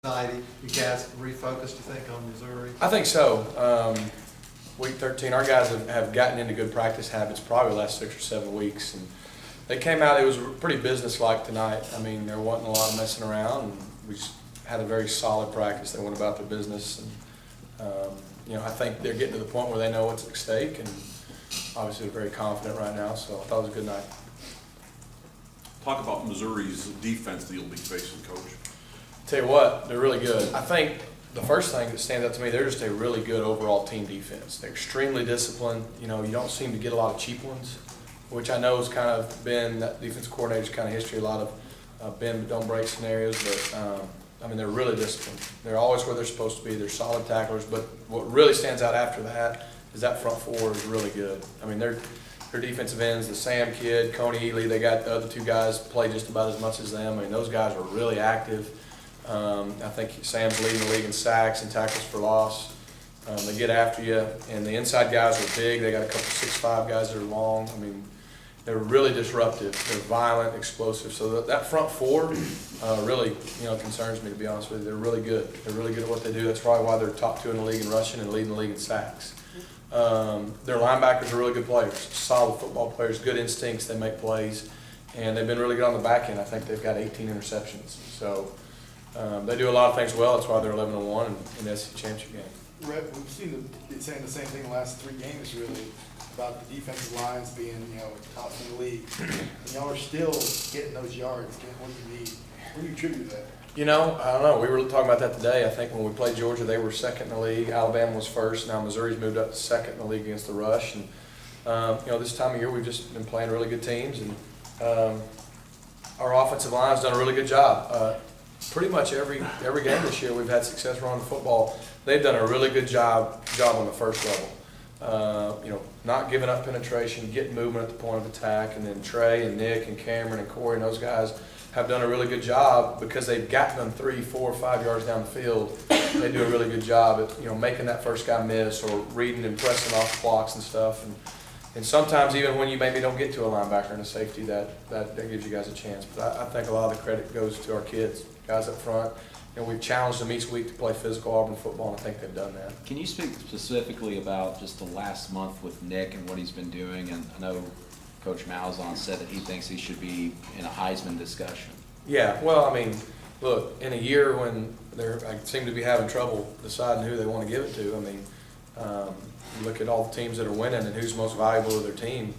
Tonight, you guys refocused, you think, on Missouri? I think so. Week 13, our guys have gotten into good practice habits probably the last 6 or 7 weeks. And they came out, it was pretty businesslike tonight. I mean, there wasn't a lot of messing around. And we just had a very solid practice. They went about their business. And, I think they're getting to the point where they know what's at stake. And obviously they're very confident right now. So I thought it was a good night. Talk about Missouri's defense that you'll be facing, Coach. Tell you what, they're really good. I think the first thing that stands out to me, they're just a really good overall team defense. They're extremely disciplined. You don't seem to get a lot of cheap ones, which I know has kind of been that defense coordinator's kind of history, a lot of bend but don't break scenarios. But, they're really disciplined. They're always where they're supposed to be. They're solid tacklers. But what really stands out after that is that front four is really good. I mean, their defensive ends, the Sam kid, Coney Ely, they got the other two guys play just about as much as them. I mean, those guys are really active. I think Sam's leading the league in sacks and tackles for loss. They get after you, and the inside guys are big. They got a couple 6'5" guys that are long. I mean, they're really disruptive. They're violent, explosive. So that front four really, concerns me, to be honest with you. They're really good. They're really good at what they do. That's probably why they're top 2 in the league in rushing and leading the league in sacks. Their linebackers are really good players, solid football players, good instincts. They make plays, and they've been really good on the back end. I think they've got 18 interceptions. So. They do a lot of things well. That's why they're 11-1 in the SEC championship game. Rhett, we've seen them saying the same thing the last 3 games, really, about the defensive lines being, top in the league. And y'all are still getting those yards, getting what you need. What do you attribute that? I don't know. We were talking about that today. I think when we played Georgia, they were second in the league. Alabama was first. Now Missouri's moved up to second in the league against the rush. And this time of year, we've just been playing really good teams, and our offensive line's done a really good job. Pretty much every game this year we've had success running the football. They've done a really good job on the first level. Not giving up penetration, getting movement at the point of attack, and then Trey and Nick and Cameron and Corey and those guys have done a really good job because they've gotten them 3, 4, 5 yards down the field. They do a really good job at making that first guy miss or reading and pressing off blocks and stuff. And sometimes even when you maybe don't get to a linebacker and a safety, that gives you guys a chance. But I think a lot of the credit goes to our kids, guys up front. We've challenged them each week to play physical Auburn football, and I think they've done that. Can you speak specifically about just the last month with Nick and what he's been doing? And I know Coach Malzahn said that he thinks he should be in a Heisman discussion. Yeah, well, look, in a year when they seem to be having trouble deciding who they want to give it to, you look at all the teams that are winning and who's most valuable to their team.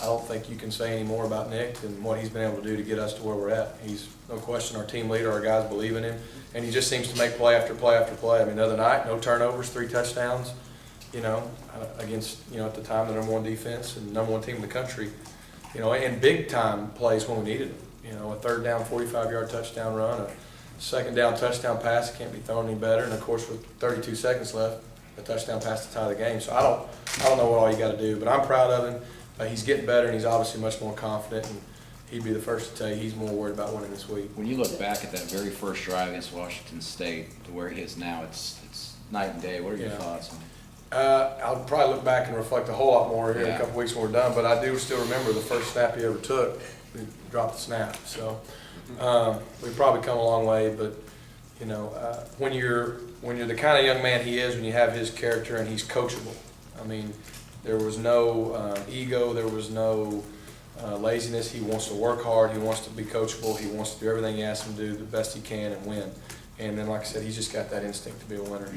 I don't think you can say any more about Nick than what he's been able to do to get us to where we're at. He's, no question, our team leader. Our guys believe in him, and he just seems to make play after play after play. The other night, no turnovers, 3 touchdowns, against, at the time, the #1 defense and #1 team in the country, and big-time plays when we needed them. A 3rd down, 45-yard touchdown run, a 2nd down touchdown pass, can't be thrown any better, and, of course, with 32 seconds left, a touchdown pass to tie the game. So I don't know what all you got to do, but I'm proud of him. He's getting better, and he's obviously much more confident, and he'd be the first to tell you he's more worried about winning this week. When you look back at that very first drive against Washington State to where he is now, it's night and day. What are your thoughts on it? I'll probably look back and reflect a whole lot more here in a couple weeks when we're done, but I do still remember the first snap he ever took. He dropped the snap. So we've probably come a long way, but when you're the kind of young man he is, when you have his character and he's coachable. There was no ego, there was no laziness. He wants to work hard, he wants to be coachable, he wants to do everything you ask him to do the best he can and win. And then, like I said, he's just got that instinct to be a winner.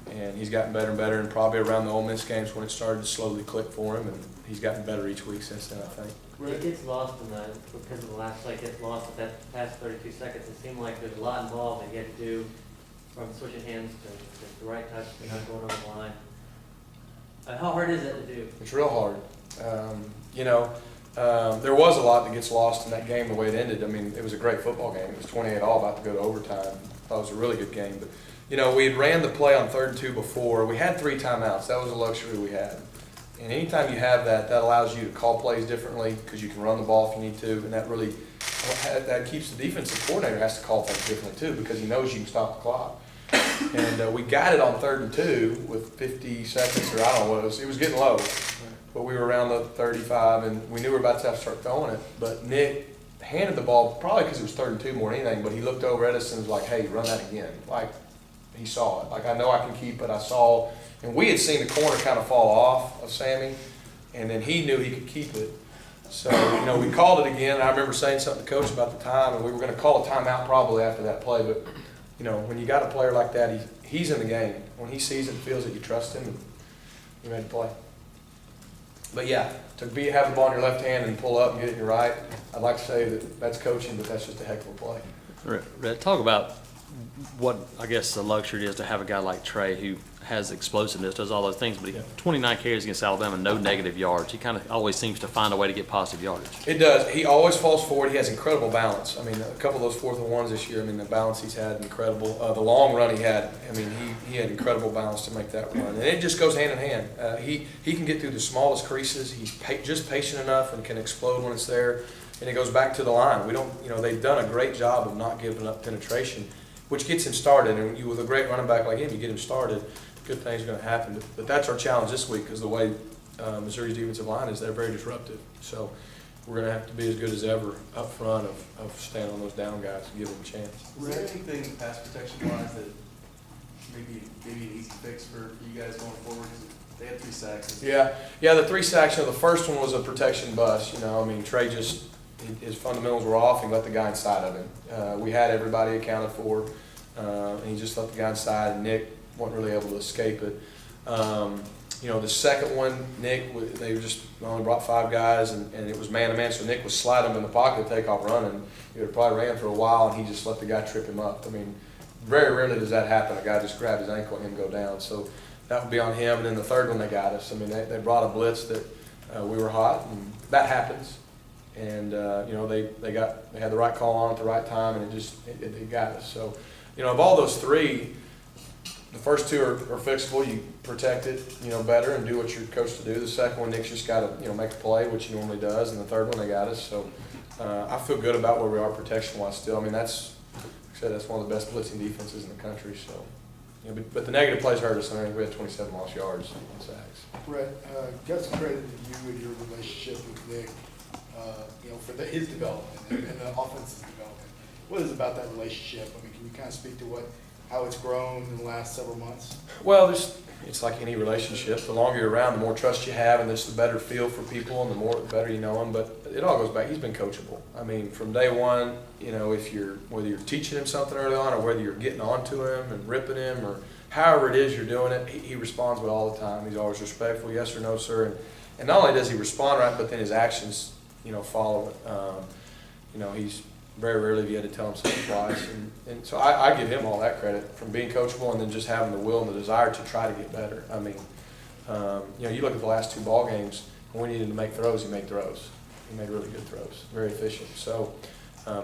And he's gotten better and better, and probably around the Ole Miss games when it started to slowly click for him, and he's gotten better each week since then, I think. It gets lost in that because of the last play. Gets lost at that past 32 seconds. It seemed like there's a lot involved that you had to do, from switching hands to the right touch to not going over the line. How hard is that to do? It's real hard. There was a lot that gets lost in that game the way it ended. It was a great football game. It was 28-all, about to go to overtime. I thought it was a really good game. But, we had ran the play on 3rd and 2 before. We had 3 timeouts. That was a luxury we had. And anytime you have that allows you to call plays differently because you can run the ball if you need to. And that keeps the defensive coordinator has to call things differently too because he knows you can stop the clock. And we got it on 3rd and 2 with 50 seconds, or I don't know what it was. It was getting low, but we were around the 35, and we knew we were about to have to start throwing it. But Nick handed the ball, probably because it was 3rd and 2 more than anything, but he looked over at us and was like, hey, run that again. Like, he saw it. Like, I know I can keep it. I saw, and we had seen the corner kind of fall off of Sammy, and then he knew he could keep it. So, you know, we called it again. I remember saying something to Coach about the time, and we were going to call a timeout probably after that play. But, you know, when you got a player like that, he's in the game. When he sees it and feels it, you trust him, and you made the play. But, yeah, to have the ball in your left hand and pull up and get it in your right, I'd like to say that that's coaching, but that's just a heck of a play. Rhett, talk about what I guess the luxury it is to have a guy like Trey who has explosiveness, does all those things, but he 29 carries against Alabama, no negative yards. He kind of always seems to find a way to get positive yardage. It does. He always falls forward. He has incredible balance. I mean, a couple of those 4th and 1s this year, I mean, the balance he's had, incredible. The long run he had, I mean, he had incredible balance to make that run. And it just goes hand in hand. He can get through the smallest creases. He's just patient enough and can explode when it's there. And it goes back to the line. We don't, you know, they've done a great job of not giving up penetration, which gets him started. And with a great running back like him, you get him started, good things are going to happen. But that's our challenge this week, because the way Missouri's defensive line is, they're very disruptive. So we're going to have to be as good as ever up front of staying on those down guys and give them a chance. Is there anything pass protection wise that maybe an easy fix for you guys going forward? 'Cause they had 3 sacks. Yeah, the 3 sacks. You know, the first one was a protection bust. You know, I mean, Trey just, his fundamentals were off. He let the guy inside of him. We had everybody accounted for, and he just let the guy inside, and Nick wasn't really able to escape it. You know, the second one, Nick, they just only brought 5 guys, and it was man-to-man, so Nick was sliding him in the pocket to take off running. He would probably ran for a while, and he just let the guy trip him up. I mean, very rarely does that happen. A guy just grabbed his ankle and him go down. So that would be on him. And then the third one they got us. I mean, they brought a blitz that we were hot, and that happens. And you know, they had the right call on at the right time, and it got us. So, you know, of all those 3, the first 2 are fixable. You protect it, you know, better and do what you're coached to do. The second one, Nick's just got to, you know, make a play, which he normally does. And the third one, they got us. So I feel good about where we are protection-wise still. I mean, like I said, that's one of the best blitzing defenses in the country. So, you know, but the negative plays hurt us. I mean, we had 27 lost yards on sacks. Rhett, got some credit to you and your relationship with Nick, you know, for his development and the offense's development. What is it about that relationship? I mean, can you kind of speak to how it's grown in the last several months? Well, it's like any relationship. The longer you're around, the more trust you have, and there's the better feel for people, and the better you know them. But it all goes back. He's been coachable. I mean, from day one, you know, whether you're teaching him something early on, or whether you're getting onto him and ripping him, or however it is you're doing it, he responds with all the time. He's always respectful, yes or no, sir. And not only does he respond right, but then his actions, you know, follow it. You know, he's very rarely have you had to tell him something twice. And so I give him all that credit from being coachable and then just having the will and the desire to try to get better. I mean, you know, you look at the last 2 ball games, when we needed to make throws, he made throws. He made really good throws, very efficient. So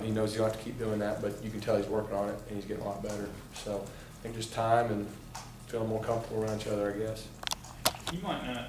he knows he'll have to keep doing that, but you can tell he's working on it and he's getting a lot better. So I think just time and feeling more comfortable around each other, I guess. You might not